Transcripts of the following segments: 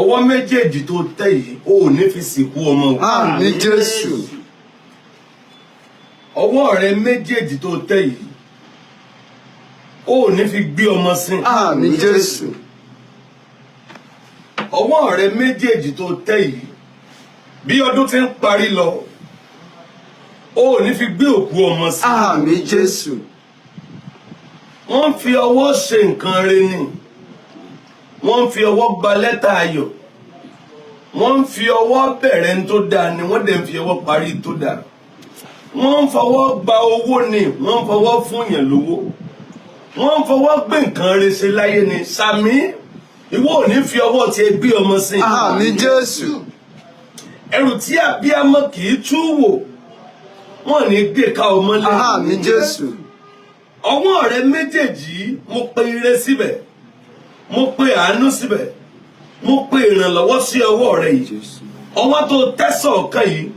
ọwọ́ méjèèjì tó tẹ̀ yìí ò ní fi sìnkú ọmọ. Àmín Jésù. ọwọ́ rẹ méjèèjì tó tẹ̀ yìí ò ní fi gbé ọmọ sin. Àmín Jésù. ọwọ́ rẹ méjèèjì tó tẹ̀ yìí bí ọdún ti ń parí lọ ò ní fi gbé òkú ọmọ sin. Àmín Jésù. wọ́n fi ọwọ́ ṣe nǹkan rẹ ni wọ́n fi ọwọ́ gba lẹ́tà ayọ̀ wọ́n fi ọwọ́ bẹ̀rẹ̀ ní tó dáa ni wọ́n dẹ̀ fi ọwọ́ parí tó dáa wọ́n ń fọwọ́ gba owó ni wọ́n ń fọwọ́ fún yẹn lówó wọ́n ń fọwọ́ gbé nǹkan rẹ ṣe láyé ni sàmí ìwọ ò ní fi ọwọ́ tiẹ̀ gbé ọmọ sí. Àmín Jésù. ẹrù tí abiyamọ kì í tú wò wọ́n ní gbé ká ọmọ lé. Àmín Jésù. ọwọ́ rẹ méjèèjì mo pe ire síbẹ̀ mo pe àánú síbẹ̀ mo pe ìrànlọ́wọ́ sí ọwọ́ rẹ yìí ọwọ́ tó tẹ́sán ọ̀kan yìí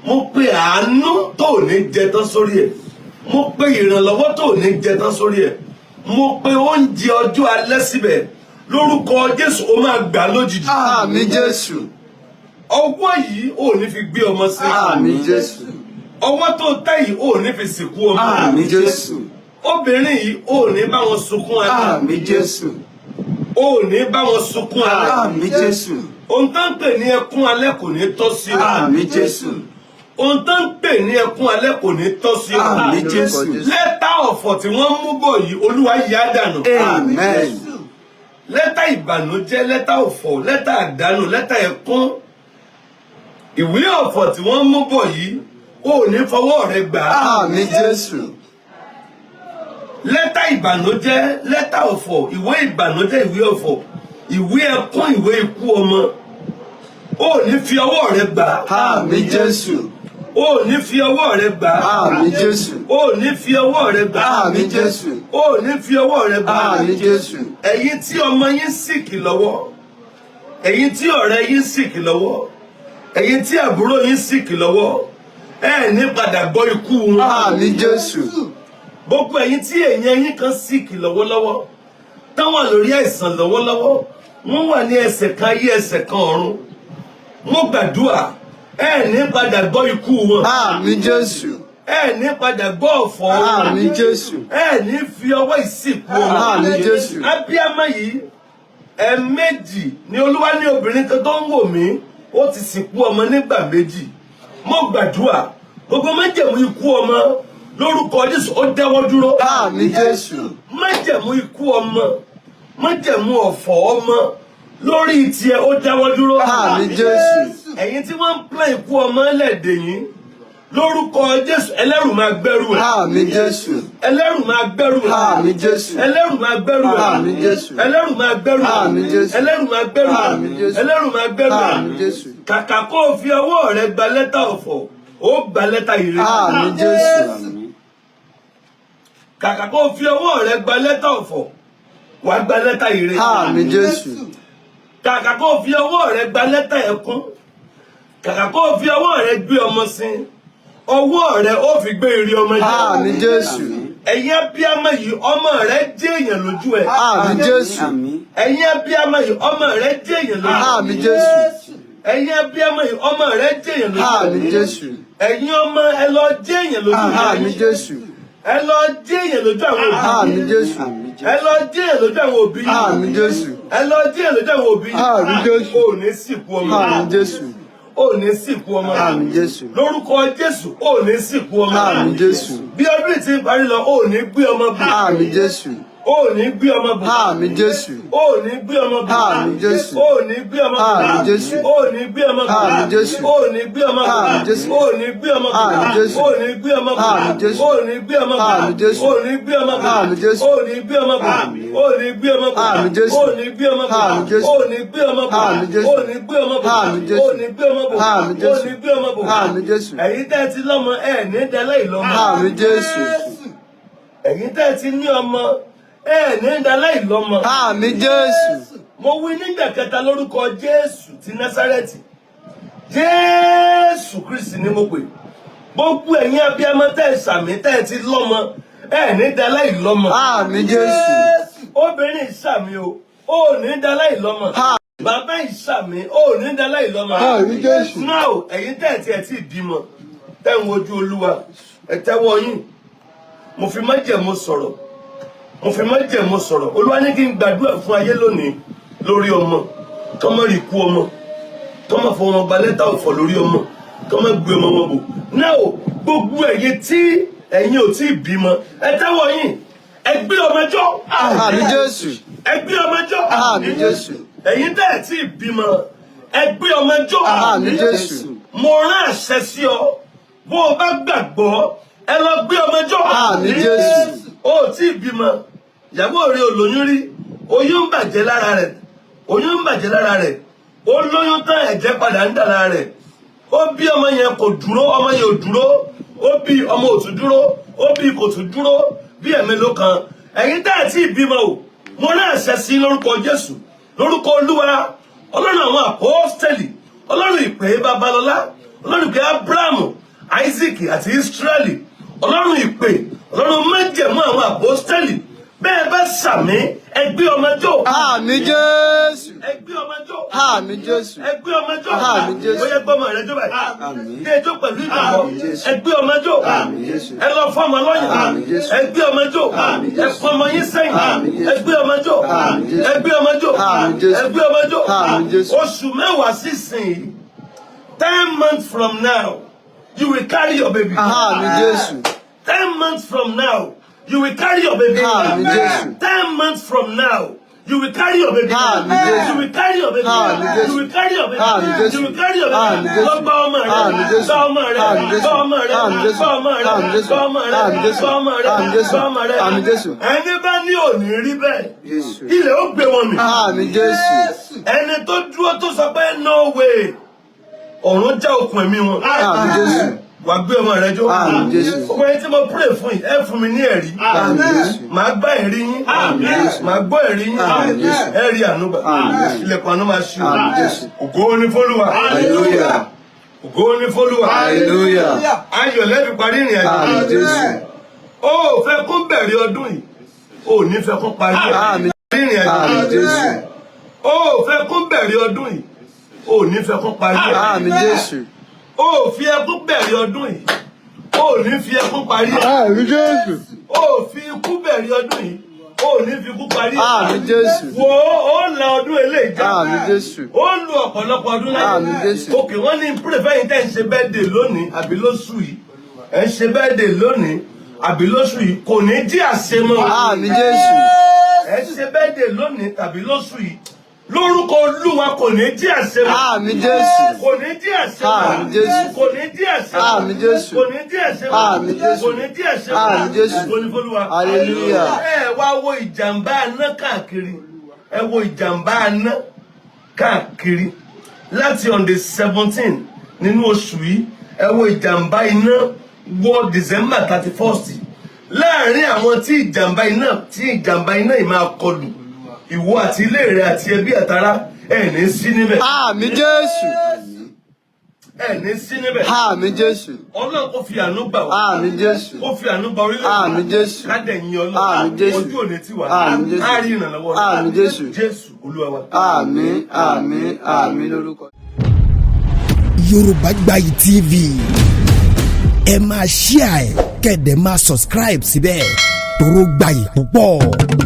mo pe àánú tó ní jẹ tán sórí ẹ̀ mo pe ìrànlọ́wọ́ tó ní jẹ tán sórí ẹ̀ mo pe oúnjẹ ọjọ́ alẹ́ síbẹ̀ lórúkọ Jésù ó máa gbà lójijì. Àmín Jésù. ọwọ́ yìí ò ní fi gbé ọmọ sí. Àmín Jésù. ọwọ́ tó tẹ́ yìí ò ní fi sìnkú ọmọ. Àmín Jésù. obìnrin yìí ò ní bá wọn sunkún alẹ́. Àmín Jésù. ò ní bá wọn sunkún alẹ́. Àmín Jésù. ohun tó ń pè ní ẹkún alẹ́ kò ní tọ́ sí ọ. Àmín Jésù. ohun tó ń pè ní ẹkún alẹ́ kò ní tọ́ sí ọ. Àmín Jésù. lẹ́tà ọ̀fọ̀ tí wọ́n mú bọ̀ yìí Olúwa yà á dànù. Amen. lẹ́tà ìbànújẹ́ lẹ́tà ọ̀fọ̀ lẹ́tà àdánù lẹ́tà ẹkún ìwé ọ̀fọ̀ tí wọ́n mú bọ̀ yìí ò ní fọwọ́ rẹ gbà á. Àmín Jésù. lẹ́tà ìbànújẹ́ lẹ́tà ọ̀fọ̀ ìwé ìbànújẹ́ ìwé ọ̀fọ̀ ìwé ẹkún ìwé ikú ọmọ ò ní fi ọwọ́ rẹ gbà á. Àmín Jésù. ò ní fi ọwọ́ rẹ gbà á. Àmín Jésù. ò ní fi ọwọ́ rẹ gbà á. Àmín Jésù. ò ní fi ọwọ́ rẹ gbà á. Àmín Jésù. ẹ̀yin tí ọmọ yín sìkì lọ́wọ́ ẹ̀yin tí ọ̀rẹ́ yín sìkì lọ́wọ́ ẹ̀yin tí àbúrò yín sìkì lọ́wọ́ ẹ ní padà gbọ́ ikú wọn. Àmín Jésù. gbogbo ẹ̀yin tí èèyàn yín kan sìkì lọ́wọ́lọ́wọ́ táwọn lórí àìsàn lọ́wọ́lọ́wọ́ wọ́n wà ní ẹsẹ̀ kan ayé ẹsẹ̀ kan ọ̀run mo gbàdúrà ẹ ní padà gbọ́ ikú wọn. Àmín Jésù. ẹ ní padà gbọ́ ọ̀fọ̀ wọn. Àmín Jésù. ẹ ní fi ọwọ́ ìsìnkú wọn. Àmín Jésù. abiyamọ yìí ẹ̀ẹ̀mejì ni Olúwa ní obìnrin kan tó ń wò mí ó ti sìnkú ọmọ nígbà méjì mo gbàdúrà gbogbo májẹ̀mú ikú ọmọ lórúkọ Jésù ó dáwọ́ dúró. Àmín Jésù. májẹ̀mú ikú ọmọ májẹ̀mú ọ̀fọ̀ ọmọ lórí tiẹ̀ ó dáwọ́ dúró. Àmín Jésù. ẹ̀yin tí wọ́n ń pín ikú ọmọ ẹlẹ́dẹ̀ yìí lórúkọ Jésù ẹlẹ́rù máa gbẹ́rù ẹ̀. Àmín Jésù. ẹlẹ́rù máa gbẹ́rù ẹ̀. Àmín Jésù. ẹlẹ́rù máa gbẹ́rù ẹ̀. Àmín Jésù. ẹlẹ́rù máa gbẹ́rù ẹ̀. Àmín Jésù. ẹlẹ́rù máa gbẹ́rù ẹ̀. Àmín Jésù. ẹlẹ́rù máa gbẹ́rù ẹ̀. Àmín Jésù. kàkà kó o fi ọwọ́ rẹ gba lẹ́tà ọ̀fọ̀ ó gba lẹ́tà ire. Àmín Jésù. kàkà kó o fi ọwọ́ rẹ gba lẹ́tà ọ̀fọ̀ wàá gba lẹ́tà ire. Àmín Jésù. kàkà kó o fi ọwọ́ rẹ gba lẹ́tà ẹkún kàkà kó o fi ọwọ́ rẹ gbé ọmọ sin ọwọ́ rẹ ó fi gbé ire ọmọ jẹ. Àmín Jésù. ẹ̀yin abiyamọ yìí ọmọ rẹ jẹ́ èèyàn lójú ẹ̀. Àmín Jésù. ẹ̀yin abiyamọ yìí ọmọ rẹ jẹ́ èèyàn lójú ẹ̀. Àmín Jésù. ẹ̀yin abiyamọ yìí ọmọ rẹ jẹ́ èèyàn lójú ẹ̀. Àmín Jésù. ẹ̀yin ọmọ ẹ lọ jẹ́ èèyàn lójú ẹ̀. Àmín Jésù. ẹ lọ jẹ́ èèyàn lójú àwọn òbí. Àmín Jésù. ẹ lọ jẹ́ èèyàn lójú àwọn òbí. Àmín Jésù. ẹ lọ jẹ́ èèyàn lójú àwọn òbí. Àmín Jésù. ò ní sìnkú ọmọ. Àmín Jésù. ò ní sìnkú ọmọ. Àmín Jésù. lórúkọ Jésù ò ní sìnkú ọmọ. Àmín Jésù. bí ọdún ti ń parí lọ ò ní gbé ọmọ bù. Àmín Jésù. ò ní gbé ọmọ bù. Àmín Jésù. ò ní gbé ọmọ bù. Àmín Jésù. ò ní gbé ọmọ bù. Àmín Jésù. ò ní gbé ọmọ bù. Àmín Jésù. ò ní gbé ọmọ bù. Àmín Jésù. ò ní gbé ọmọ bù. Àmín Jésù. ò ní gbé ọmọ bù. Àmín Jésù. ò ní gbé ọmọ bù. Àmín Jésù. ò ní gbé ọmọ bù. Àmín Jésù. ò ní gbé ọmọ bù. ò ní gbé ọmọ bù. Àmín Jésù. ò ní gbé ọmọ bù. Àmín Jésù. ò ní gbé ọmọ bù. Àmín Jésù. ò ní gbé ọmọ bù. Àmín Jésù. ò ní gbé ọmọ bù. Àmín ò Jésù. ní gbé ọmọ bù. Àmín Jésù. ẹ̀yin tẹ́ ẹ ti lọ́mọ ẹ̀ ní dalẹ́ ìlọ́mọ. Àmín Jésù. ẹ̀yin tẹ́ ẹ ti ní ọmọ ẹ̀ ní dalẹ́ ìlọ́mọ. Àmín Jésù. mo wí nígbà kẹta lórúkọ Jésù ti Násárẹ́tì Jésù Kristi ni mo pè gbogbo ẹ̀yin abiyamọ tẹ́ ẹ sàmì tẹ́ ẹ ti lọ́mọ ẹ̀ ní dalẹ́ ìlọ́mọ. Àmín Jésù. obìnrin sàmì o ò ní dalẹ́ ìlọ́mọ. Bàbá ìsàmì ó ní dálá ìlọ́mọ. Àmín Jésù. Now ẹ̀yin tẹ́ ẹ̀ tí bímọ tẹ́ ń wojú Olúwa ẹ tẹ́wọ́ yín. Mo fi májẹ̀mú sọ̀rọ̀. Mo fi májẹ̀mú sọ̀rọ̀. Olúwa ní kí n gbàdúrà fún ayé lónìí lórí ọmọ. Kọ́mọ rí ikú ọmọ. Kọ́mọ fọ ọmọ gba lẹ́tà ọ̀fọ̀ lórí ọmọ. Kọ́mọ gbé ọmọ wọn bò. Now gbogbo ẹ̀yin tí ẹ̀yin ò tí bímọ ẹ tẹ́wọ́ yín. Ẹ gbé ọmọ jọ. Àmín Jésù. Ẹ gbé ọmọ jọ. Àmín Jésù. Ẹ̀yin tẹ́ ẹ̀ tí bímọ ẹ gbé ọmọ jọ. Àmín Jésù. Mo rán àṣẹ sí ọ bó o bá gbàgbọ́ ẹ lọ gbé ọmọ jọ. Àmín Jésù. O ò tí bímọ ìyàwó rẹ ò lóyún rí oyún ń bàjẹ́ lára rẹ̀ oyún ń bàjẹ́ lára rẹ̀ ó lóyún tán ẹ̀jẹ̀ padà ń dà lára rẹ̀ ó bí ọmọ yẹn kò dúró ọmọ yẹn ò dúró ó bí ọmọ ò tún dúró ó bí kò tún dúró bí ẹ̀mélòó kan ẹ̀yin tẹ́ ẹ̀ tí bímọ o mo rán àṣẹ sí lórúkọ Jésù lórúkọ Olúwa Ọlọ́run àwọn àpọ́stẹ́lì Ọlọ́run ìpè Babalọ́lá Ọlọ́run ìpè Abrahamu Isaac àti Israẹli Ọlọ́run ìpè Ọlọ́run májẹ̀mú àwọn àpọ́stẹ́lì bẹ́ẹ̀ bá sàmí ẹ gbé ọmọ jọ. Àmín Jésù. Ẹ gbé ọmọ jọ. Àmín Jésù. Ẹ gbé ọmọ jọ. Àmín Jésù. Bóyá gbọ́ ọmọ rẹ jọ báyìí. Àmín. Bí ẹjọ́ pẹ̀lú ìgbàgbọ́. Àmín Jésù. Ẹ gbé ọmọ jọ. Àmín Jésù. Ẹ lọ fún ọmọ lọ́yìn. Àmín Jésù. Ẹ gbé ọmọ jọ. Àmín Ẹ Jésù. fún ọmọ yín sẹ́yìn. Àmín Jésù. Ẹ gbé ọmọ jọ. Àmín Jésù. Ẹ gbé ọmọ jọ. Àmín Jésù. Ẹ gbé ọmọ jọ. Àmín Jésù. Oṣù mẹ́wàá sísìn 10 months from now you will carry your baby. Àmín Jésù. 10 months from now you will carry your baby. Àmín Jésù. 10 months from now you will carry your baby. Àmín Jésù. You will carry your baby. Àmín Jésù. You will carry your baby. Àmín Jésù. You will carry your Àmín baby. Jésù. Lọ gba ọmọ rẹ. Àmín Jésù. Gba ọmọ rẹ. Àmín Jésù. Gba ọmọ rẹ. Àmín Jésù. Gba ọmọ rẹ. Àmín Jésù. Gba ọmọ rẹ. Àmín Jésù. Gba ọmọ rẹ. Àmín Jésù. Gba ọmọ rẹ. Àmín Jésù. Ẹni bá ní òní rí bẹ́ẹ̀ Jésù. ilẹ̀ ó gbé wọn mì. Àmín Jésù. Ẹni tó dúró tó sọ pé no way ọ̀run já okùn ẹ̀mí wọn. Àmín Jésù. Wàá gbé ọmọ rẹ jó. Àmín Jésù. Gbogbo ẹni tí mo pray fún yìí ẹ fún mi ní ẹ̀rí. Àmín Jésù. Màá gbá ẹ̀rí yín. Àmín Jésù. Màá gbọ́ ẹ̀rí yín. Àmín Jésù. Ẹ̀rí ànúgbà. Àmín Jésù. Ilẹ̀kùn àánú máa ṣí o. Àmín Jésù. Ògo ni f'Olúwa. Hallelujah. Ògo ni f'Olúwa. Hallelujah. Ayọ̀ lẹ́bi parí ìrìn àjò. Àmín Jésù. Ó fẹ́ kó bẹ̀rẹ̀ ọdún yìí. Ó ní fẹ́ kó parí Àmín. ìrìn àjò. Àmín Jésù. Ó fẹ́ kó bẹ̀rẹ̀ ọdún yìí. Ó ní fẹ́ kó parí ẹ̀. Àmín Jésù. Ó fi ẹkún bẹ̀rẹ̀ ọdún yìí. Ó ní fi ẹkún parí ẹ̀. Àmín Jésù. Ó fi ikú bẹ̀rẹ̀ ọdún yìí. Ó ní fi ikú parí ẹ̀. Àmín Jésù. Wo ó la ọdún eléyìí já. Àmín Jésù. Ó lu ọ̀pọ̀lọpọ̀ ọdún láyé. Àmín Jésù. Òkè wọ́n ní pírẹ̀fẹ́yìn tẹ́ ń ṣe birthday lónìí àbí lóṣù yìí. Ẹ ń ṣe birthday lónìí àbí lóṣù yìí. Kò ní jí àṣemọ́. Àmín Jésù. Ẹ ń ṣe birthday lónìí tàbí lóṣù yìí. Lórúkọ Olúwa kò ní jí àṣemọ́. Àmín Jésù. Kò ní jí àṣemọ́. Àmín Jésù. Kò ní jí àṣemọ́. Àmín Jésù. Kò ní jí àṣemọ́. Àmín Jésù. Kò ní jí àṣemọ́. Àmín Jésù. Kò ní f'Olúwa. Hallelujah. Ẹ wá wo ìjàmbá aná káàkiri. Ẹ wo ìjàmbá aná káàkiri. Láti on the 17 nínú oṣù yìí, ẹ wo ìjàmbá iná wọ December 31st. Láàárín àwọn tí ìjàmbá iná yìí máa kọlù. Ìwọ àti ilé rẹ àti ẹbí àtàrà ẹ ní sí níbẹ̀. Àmín Jésù. Ẹ ní sí níbẹ̀. Àmín Jésù. Ọlọ́run kò fi àánú gbà wá. Àmín Jésù. Kò fi àánú gba orílẹ̀-èdè. Àmín Jésù. Kádẹ̀yìn Àmín Ọlọ́run. Jésù. Ojú òní tí wà. Àmín Jésù. Á rí ìrànlọ́wọ́. Àmín Jésù. Jésù Olúwa wa. Àmín, àmín, àmín lórúkọ. Yorùbá Gbayì TV ẹ máa share ẹ̀ kẹ́dẹ̀ máa subscribe síbẹ̀ toró gbayì púpọ̀.